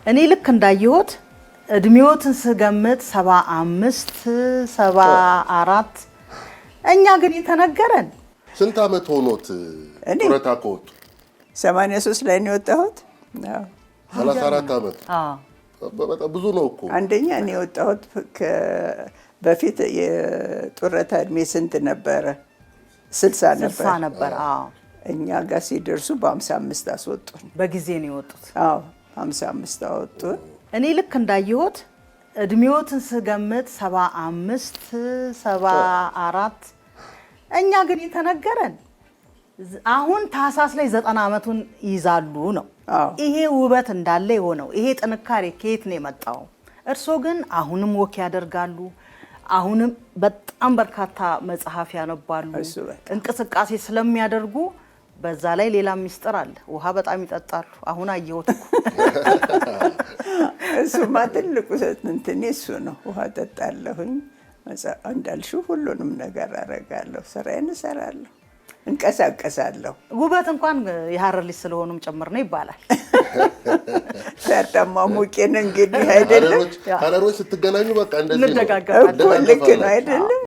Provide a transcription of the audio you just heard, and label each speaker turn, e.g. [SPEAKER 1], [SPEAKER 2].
[SPEAKER 1] እኔ ልክ እንዳየሁት እድሜዎትን ስገምት 75 74 እኛ ግን የተነገረን
[SPEAKER 2] ስንት ዓመት ሆኖት ጡረታ ከወጡ?
[SPEAKER 3] 83 ላይ ነው የወጣሁት።
[SPEAKER 2] 34 ዓመት። በጣም ብዙ ነው እኮ።
[SPEAKER 3] አንደኛ እኔ የወጣሁት በፊት የጡረታ እድሜ ስንት ነበረ? 60 ነበር።
[SPEAKER 1] 60 ነበር።
[SPEAKER 3] እኛ ጋር ሲደርሱ በ55 አስወጡን።
[SPEAKER 1] በጊዜ ነው የወጡት።
[SPEAKER 3] 55 አወጡን።
[SPEAKER 1] እኔ ልክ እንዳየሁት እድሜዎትን ስገምት 75 74 እኛ ግን የተነገረን አሁን ታህሳስ ላይ 90 ዓመቱን ይዛሉ ነው። ይሄ ውበት እንዳለ የሆነው ይሄ ጥንካሬ ከየት ነው የመጣው? እርሶ ግን አሁንም ወክ ያደርጋሉ። አሁንም በጣም በርካታ መጽሐፍ ያነባሉ። እንቅስቃሴ ስለሚያደርጉ በዛ ላይ ሌላ ሚስጥር አለ። ውሃ በጣም ይጠጣሉ። አሁን አየሁት እኮ
[SPEAKER 3] እሱማ ትልቁ እንትኔ እሱ ነው። ውሃ ጠጣለሁኝ፣ እንዳልሽው ሁሉንም ነገር አደርጋለሁ፣ ስራዬን እሰራለሁ፣ እንቀሳቀሳለሁ።
[SPEAKER 1] ውበት እንኳን የሀረር ልጅ ስለሆኑም ጭምር ነው ይባላል።
[SPEAKER 3] ሰርተማ ሙቄን እንግዲህ አይደለም
[SPEAKER 2] ሀረሮች ስትገናኙ በቃ እንደዚህ ነው።
[SPEAKER 1] እንደጋገፋለን።
[SPEAKER 3] ልክ ነው አይደለም?